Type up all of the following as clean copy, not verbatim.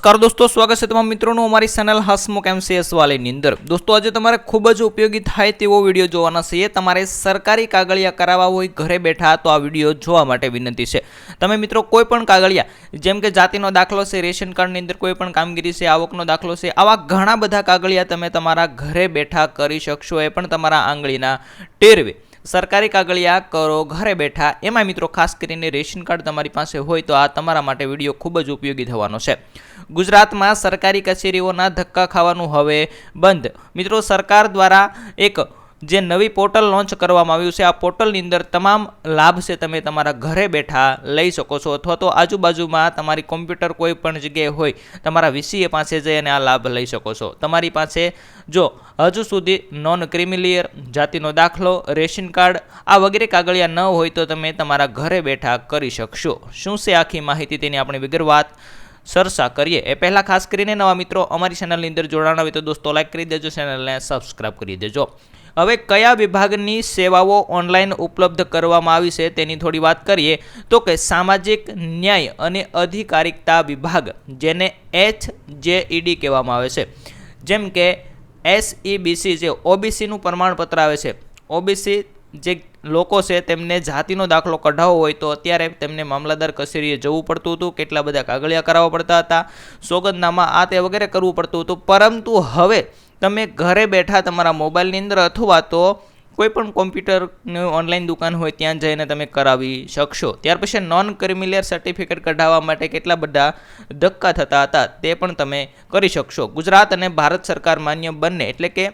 नमस्कार दोस्तों, स्वागत है तमाम मित्रों अमरी चेनल हसमुख MCS वाली अंदर। दोस्तों आज तमारे खूब ज उपयोगी थाय तेवो विडियो जोवाना छे। तमारे सरकारी कागळिया करावा होय घरे बैठा तो आ विडियो जोवा माटे विनंती छे। तमे मित्रों कोईपण कागळिया जेम के जातिनो दाखलो छे, रेशन कार्डनी अंदर कोईपण कामगीरी छे, आवकनो दाखलो छे, आवा घणा बधा कागळिया तमे तमारा घरे बैठा करी शकशो। ए पण तमारा आंगळीना टेरवे सरकारी कागळिया करो घरे बैठा। एमां मित्रों खास करीने रेशन कार्ड तमारी पासे होय तो आ तमारा माटे विडियो खूब ज उपयोगी थवानो छे। गुजरात में सरकारी कचेरीओना धक्का खावानुं हवे बंध। मित्रों सरकार द्वारा एक जे नवी पोर्टल लॉन्च करवामां आव्युं छे, आ पोर्टलनी अंदर तमाम लाभ से तमे तमारा घरे बैठा लई शको छो अथवा तो आजुबाजुमां तमारी कॉम्प्यूटर कोईपण जग्याए होय तमारा VCA पासे जई अने आ लाभ लई शको छो। तमारी पासे जो हजू सुधी नॉन क्रिमिलियर, जातिनो दाखलो, रेशन कार्ड आ वगैरे कागळिया न होय तो तमे तमारा घरे बैठा करी शकशो। शुं छे आखी माहिती तेनी आपणे विगतवार सरसा करिए। ए पहला खास करीने नवा मित्रों अमारी चेनलनी अंदर जोड़ाणा होय तो दोस्तों लाइक करी देजो, चेनलने सब्सक्राइब करी देजो। हवे कया विभागनी सेवाओ ऑनलाइन उपलब्ध करवामां आवी छे तेनी थोड़ी बात करिए तो के सामाजिक न्याय अने अधिकारिता विभाग जेने HJED कहेवामां आवे छे, जेम के SEBC जे OBC नुं प्रमाणपत्र आवे छे। OBC जे लोको छे तेमने जातिनो दाखलो कढावવો होय तो अत्यारे तेमने मामलतदार कचेरीए जवुं पड़तुं हतुं, केटला बधा कागळिया कराववा पड़ता हता, सोगंदनामा आ ते वगैरे करवुं पड़तुं हतुं। परंतु हवे तमे घरे बैठा तमारा मोबाइलनी अंदर अथवा तो कोईपण कॉम्प्यूटर ऑनलाइन दुकान होय त्यां जईने तमे करावी शकशो। त्यार पछी नॉन क्रिमिलियर सर्टिफिकेट कढाववा माटे केटला बधा धक्का थता हता ते पण तमे करी शकशो। गुजरात अने भारत सरकार मान्य बंने एटले के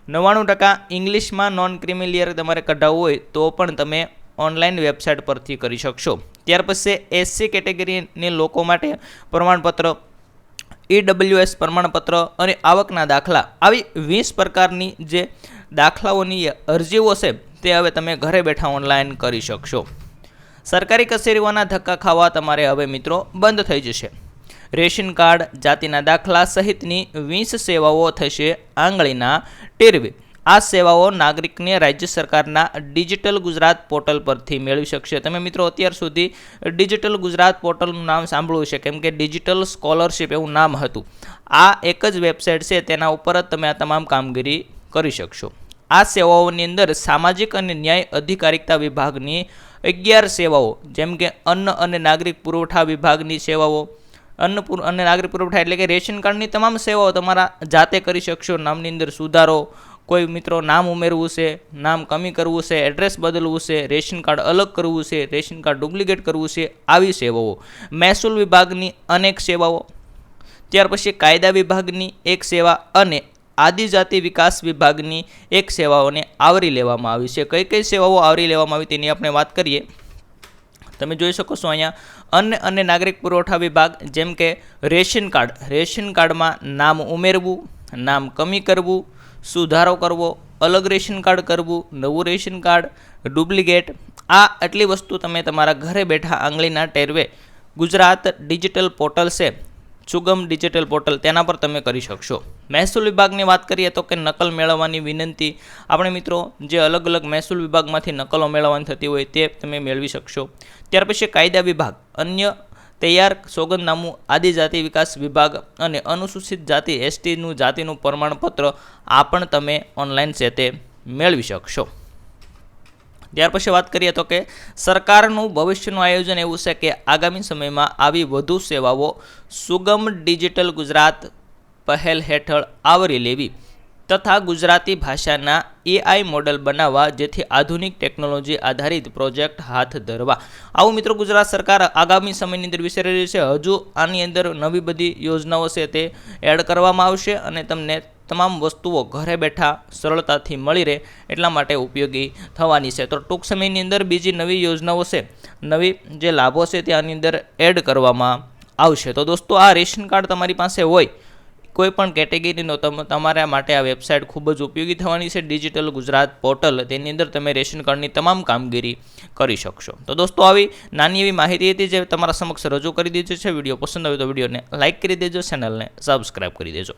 99% इंग्लिश में नॉन क्रिमिलियर तमारे कढावવું होय तो पण तमे ऑनलाइन वेबसाइट परथी करी शकशो। त्यार पछी SC केटेगरीनी लोको माटे प्रमाणपत्र, EWS प्रमाणपत्र अने आवकना दाखला आवी 20 प्रकारनी जे दाखलाओनी अरजीओ छे ते हवे तमे घरे बैठा ऑनलाइन करी शकशो। सरकारी कचेरीओना धक्का खावा तमारे हवे मित्रों बंध थई जशे। रेशन कार्ड, जातिना दाखला सहितनी 20 सेवाओ थशे आंगळीना टेरवे। आ सेवाओ नागरिकने राज्य सरकारना डिजिटल गुजरात पोर्टल परथी मेळवी शकशे। तमे मित्रों अत्यार सुधी डिजिटल गुजरात पोर्ટલનું नाम सांभळ्युं छे, केम के डिजिटल स्कॉलरशिप एवुं नाम हतुं। आ एक ज वेबसाइट छे तेना उपर ज तमे आ तमाम कामगीरी करी शकशो। आ सेवाओनी अंदर सामाजिक अने न्याय अधिकारिता विभागनी 11 सेवाओ जेम के अन्न अने नागरिक पुरवठा विभागनी सेवाओ, अन्न अने नागरिक पुरवठा एटले के रेशन कार्डनी तमाम सेवाओ तमारा जाते करी शकशो। नामनी अंदर सुधारो, कोई मित्रों नाम उमेरवुं छे, नाम कमी करवुं छे, एड्रेस बदलवुं छे, रेशन कार्ड अलग करवुं छे, रेशन कार्ड डुप्लिकेट करवुं छे, आवी सेवाओ। महसूल विभागनी अनेक सेवाओ, त्यार पछी कायदा विभागनी एक सेवा अने आदिजाति विकास विभागनी एक सेवाओने आवरी लेवामां आवी छे। कई कई सेवाओ आवरी लेवामां आवी तेनी आपणे वात करीए। तमे जोई शको छो अहींया अन्न अने नागरिक पुरवठा विभाग जेम के रेशन कार्ड में नाम उमेरवुं, नाम कमी करवुं, सुधारो करवो, अलग रेशन कार्ड करवुं, नवुं रेशन कार्ड, डुप्लिकेट आ आटली वस्तु तमे तमारा घरे बैठा आंगळीना टेरवे गुजरात डिजिटल पोर्टल छे, सुगम डिजिटल पोर्टल तेना पर तमे करी शकशो। महसूल विभागनी बात करिए तो कि नकल मेळवવાની विनंती આપણે मित्रों जे अलग अलग महसूल विभागमांथी नकलो मेळवવાની थती होय ते तमे मेळवी शकशो। त्यार पछी कायदा विभाग, अन्य तैयार सोगंदनामું, आदिजाति विकास विभाग अने अनुसूचित जाति ST નું जातिનું प्रमाणपत्र आ पण तमे ऑनलाइन से ते मेळवी शकशो। ત્યાર પછી વાત કરીએ તો કે સરકારનું ભવિષ્યનું આયોજન એવું છે કે આગામી સમયમાં આવી વધુ સેવાઓ સુગમ ડિજિટલ ગુજરાત પહેલ હેઠળ આવરી લેવી તથા ગુજરાતી ભાષાના AI મોડલ બનાવવા જેથી આધુનિક ટેકનોલોજી આધારિત પ્રોજેક્ટ હાથ ધરવા આવું મિત્રો ગુજરાત સરકાર આગામી સમયની અંદર વિચારી રહી છે। હજુ આની અંદર નવી બધી યોજનાઓ છે તે એડ કરવામાં આવશે અને તમને તમામ વસ્તુઓ ઘરે બેઠા સરળતાથી મળી રહે એટલા માટે ઉપયોગી થવાની છે। તો ટૂંક સમયની અંદર બીજી નવી યોજનાઓ છે, નવી જે લાભો છે તે આની અંદર એડ કરવામાં આવશે। તો દોસ્તો આ રેશન કાર્ડ તમારી પાસે હોય कोईपण केटेगरीनो तमारा माटे आ वेबसाइट खूब ज उपयोगी थवानी छे। डिजिटल गुजरात पोर्टल तेनी अंदर तमे रेशन कार्डनी तमाम कामगीरी करी शकशो। तो दोस्तों आवी नानी एवी माहिती हती जे तमारा समक्ष रजू करी दीधी छे। विडियो पसंद आवे तो विडियोने लाइक करी देजो, चेनलने सब्सक्राइब करी देजो।